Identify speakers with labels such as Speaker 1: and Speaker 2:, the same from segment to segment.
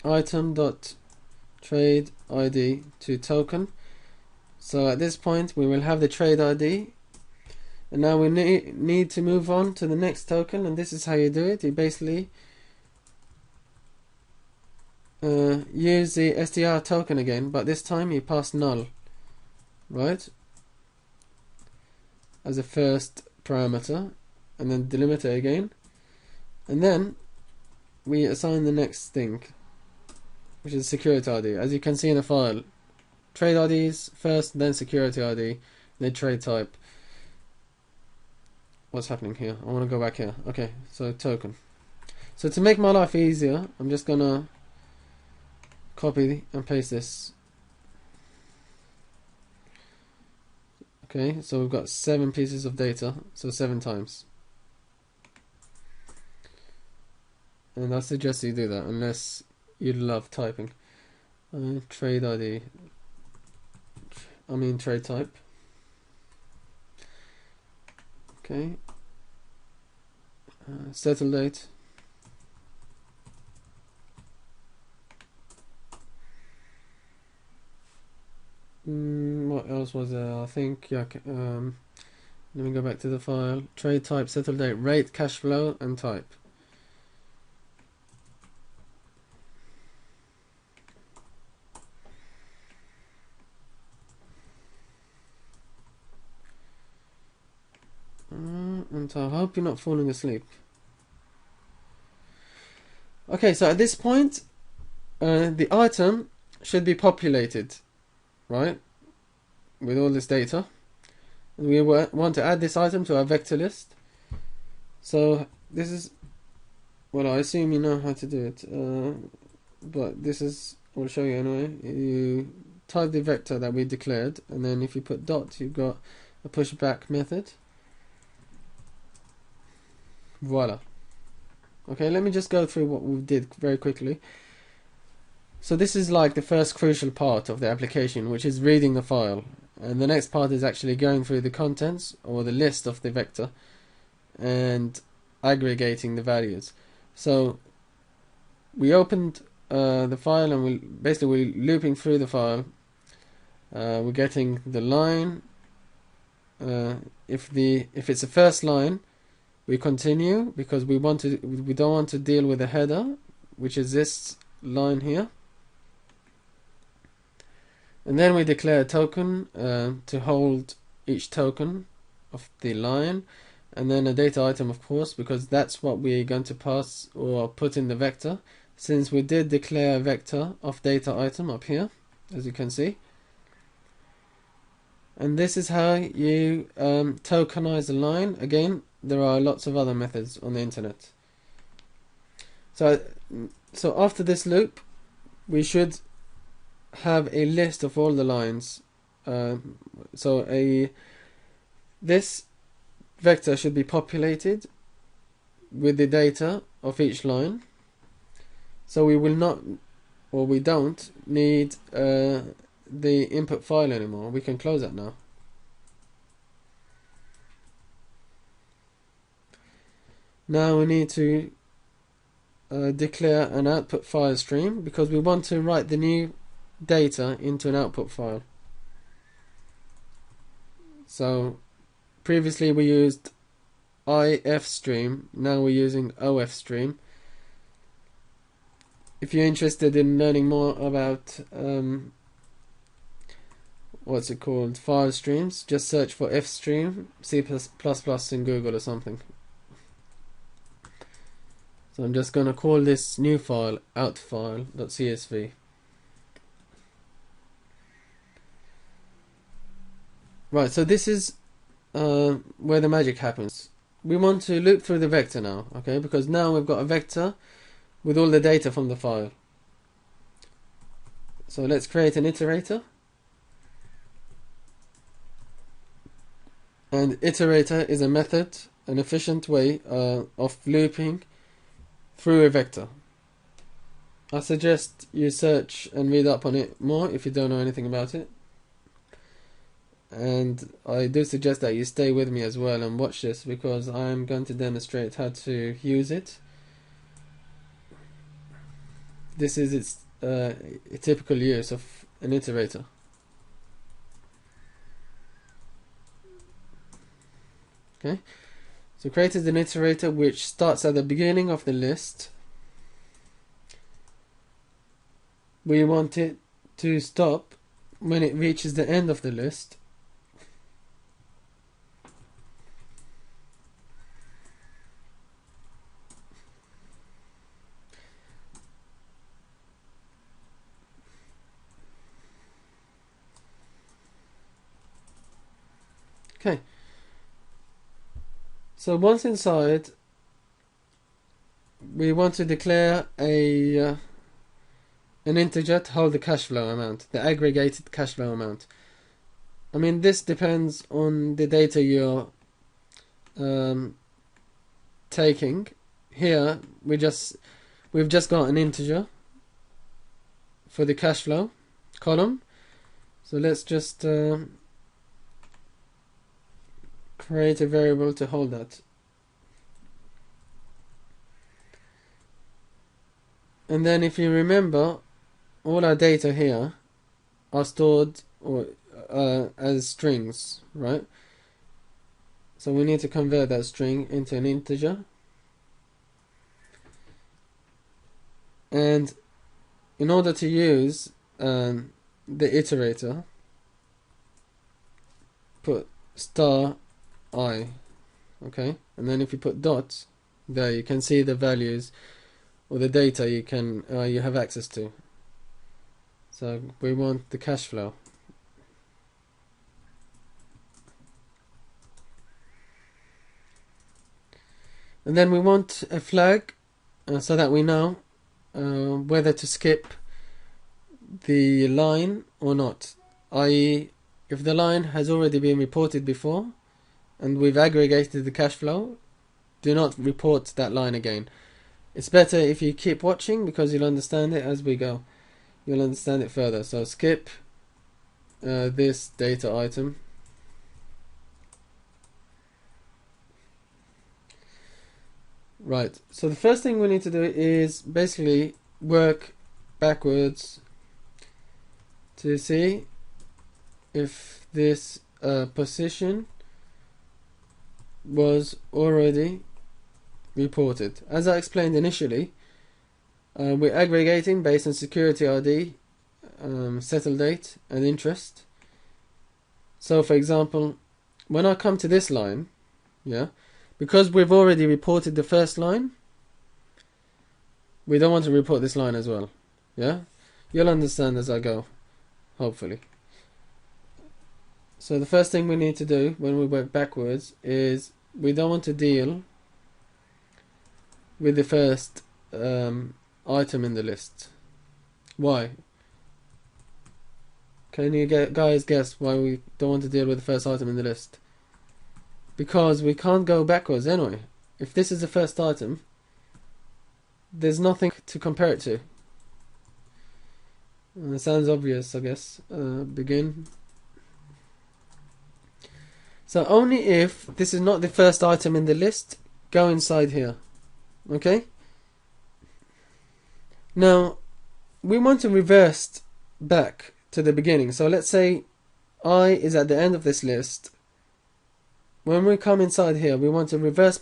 Speaker 1: item dot trade ID to token. So at this point we will have the trade ID, and now we need to move on to the next token, and this is how you do it. You basically use the str token again, but this time you pass null, right, as a first parameter, and then delimiter again, and then we assign the next thing, which is security ID. As you can see in the file, trade IDs first, then security ID, then trade type. What's happening here? I want to go back here. Okay, so token. So to make my life easier, I'm just gonna copy and paste this. Okay, so we've got 7 pieces of data, so 7 times. And I suggest you do that unless you love typing. Trade ID, trade type. Okay. Settle date. What else was there? I think, yeah. Let me go back to the file. Trade type, settle date, rate, cash flow, and type. And I hope you're not falling asleep. Okay, so at this point, the item should be populated, right, with all this data. And we want to add this item to our vector list. So this is, well, I assume you know how to do it, but this is, I'll show you anyway. You type the vector that we declared, and then if you put dot, you've got a pushback method. Voila. Okay, let me just go through what we did very quickly. So this is like the first crucial part of the application, which is reading the file, and the next part is actually going through the contents or the list of the vector and aggregating the values. So we opened the file, and we're looping through the file. We're getting the line. If it's a first line, we continue because we don't want to deal with the header, which is this line here. And then we declare a token to hold each token of the line, and then a data item, of course, because that's what we're going to pass or put in the vector, since we did declare a vector of data item up here, as you can see. And this is how you tokenize a line. Again, there are lots of other methods on the internet. So after this loop, we should have a list of all the lines. This vector should be populated with the data of each line. So we will not, or we don't need the input file anymore. We can close that now. Now we need to declare an output file stream, because we want to write the new data into an output file. So previously we used IF stream, now we're using OF stream. If you're interested in learning more about what's it called, file streams, just search for fstream C++ in Google or something. So I'm just going to call this new file outfile.csv. Right, so this is where the magic happens. We want to loop through the vector now, okay, because now we've got a vector with all the data from the file. So let's create an iterator. And iterator is a method, an efficient way of looping through a vector. I suggest you search and read up on it more if you don't know anything about it. And I do suggest that you stay with me as well and watch this, because I'm going to demonstrate how to use it. this is its a typical use of an iterator. Okay, so created an iterator which starts at the beginning of the list. We want it to stop when it reaches the end of the list. Okay, so once inside, we want to declare an integer to hold the cash flow amount, the aggregated cash flow amount. I mean, this depends on the data you're taking. Here we've just got an integer for the cash flow column, so let's just create a variable to hold that. And then if you remember, all our data here are stored as strings, right? So we need to convert that string into an integer. And in order to use the iterator, put star I, okay? And then if you put dots there, you can see the values or the data you have access to. So we want the cash flow. And then we want a flag so that we know whether to skip the line or not. I.e., if the line has already been reported before and we've aggregated the cash flow, do not report that line again. It's better if you keep watching because you'll understand it as we go. You'll understand it further. So skip this data item. Right, so the first thing we need to do is basically work backwards to see if this position was already reported. As I explained initially, we're aggregating based on security ID, settle date and interest. So for example, when I come to this line, yeah, because we've already reported the first line, we don't want to report this line as well. Yeah, you'll understand as I go, hopefully. So the first thing we need to do when we work backwards is we don't want to deal with the first item in the list. Why? Can you guys guess why we don't want to deal with the first item in the list? Because we can't go backwards anyway. If this is the first item, there's nothing to compare it to. It sounds obvious, I guess. Begin. So only if this is not the first item in the list, go inside here. Okay? Now, we want to reverse back to the beginning. So let's say I is at the end of this list. When we come inside here, we want to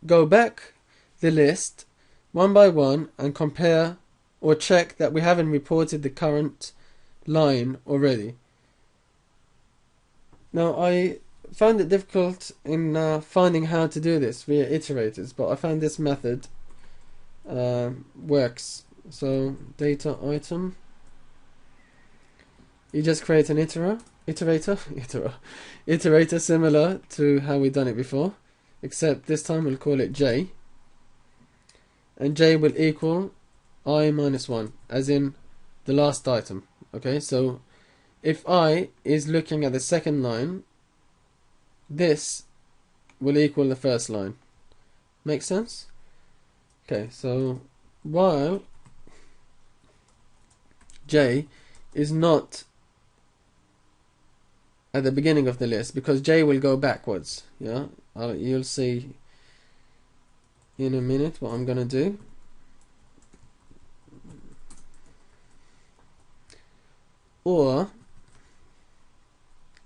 Speaker 1: go back the list one by one and compare or check that we haven't reported the current line already. Now, I found it difficult in finding how to do this via iterators, but I found this method works. So data item, you just create an iterator similar to how we've done it before, except this time we'll call it J, and J will equal I minus 1, as in the last item. Okay, so if I is looking at the second line, this will equal the first line. Make sense? Okay, so while J is not at the beginning of the list, because J will go backwards. Yeah, you'll see in a minute what I'm gonna do. or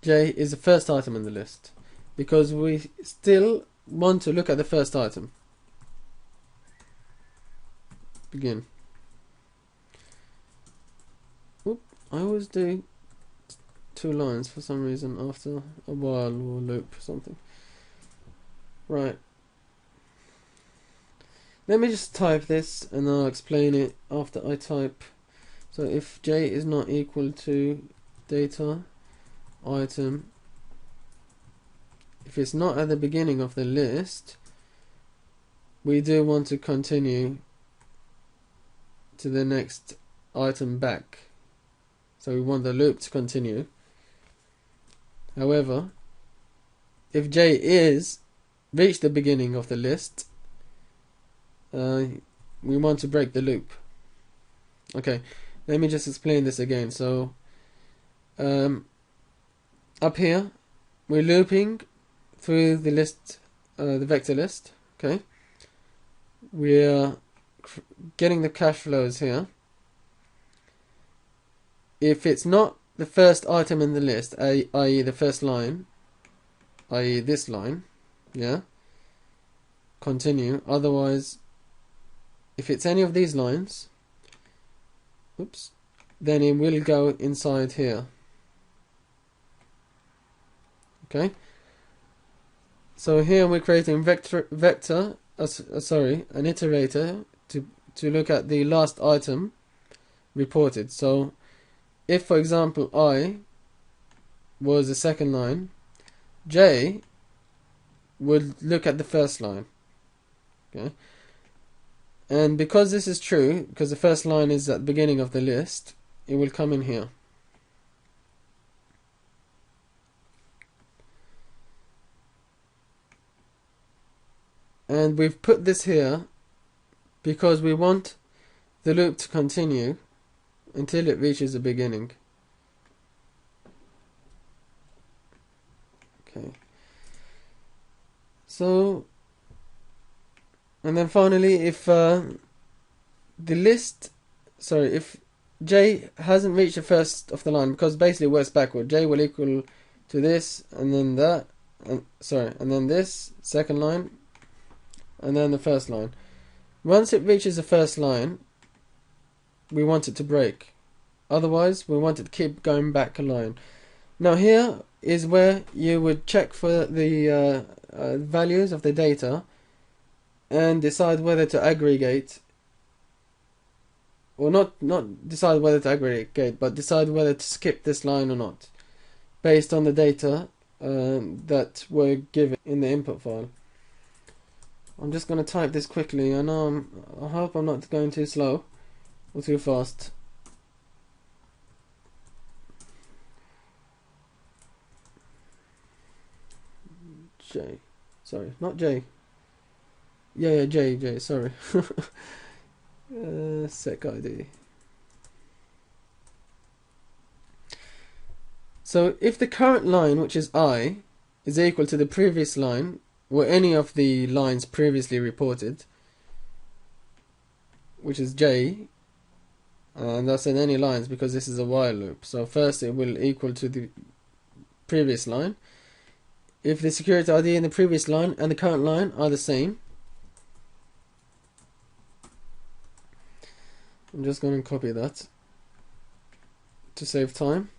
Speaker 1: J is the first item on the list, because we still want to look at the first item. Begin. Oop, I always do 2 lines for some reason after a while or loop or something. Right. Let me just type this and I'll explain it after I type. So if J is not equal to data item, if it's not at the beginning of the list, we do want to continue to the next item back. So we want the loop to continue. However, if J is reached the beginning of the list, we want to break the loop. Okay, let me just explain this again. So up here we're looping through the list, the vector list. Okay, we're getting the cache flows here. If it's not the first item in the list, i.e. the first line, i.e. this line, yeah, continue. Otherwise, if it's any of these lines, oops, then it will go inside here. Okay, so here we're creating an iterator to look at the last item reported. So if, for example, I was the second line, J would look at the first line. Okay, and because this is true, because the first line is at the beginning of the list, it will come in here. And we've put this here because we want the loop to continue until it reaches the beginning. Okay. So, and then finally, if if J hasn't reached the first of the line, because basically it works backward, J will equal to this, and then that, and then this second line, and then the first line. Once it reaches the first line, we want it to break. Otherwise, we want it to keep going back a line. Now here is where you would check for the values of the data and decide whether to aggregate, or not decide whether to aggregate, but decide whether to skip this line or not, based on the data that were given in the input file. I'm just going to type this quickly. I hope I'm not going too slow or too fast. J, sorry, not J. Yeah, J, sorry. Sec ID. So if the current line, which is I, is equal to the previous line, or any of the lines previously reported, which is J, and that's in any lines because this is a while loop. So first it will equal to the previous line. If the security ID in the previous line and the current line are the same, I'm just going to copy that to save time.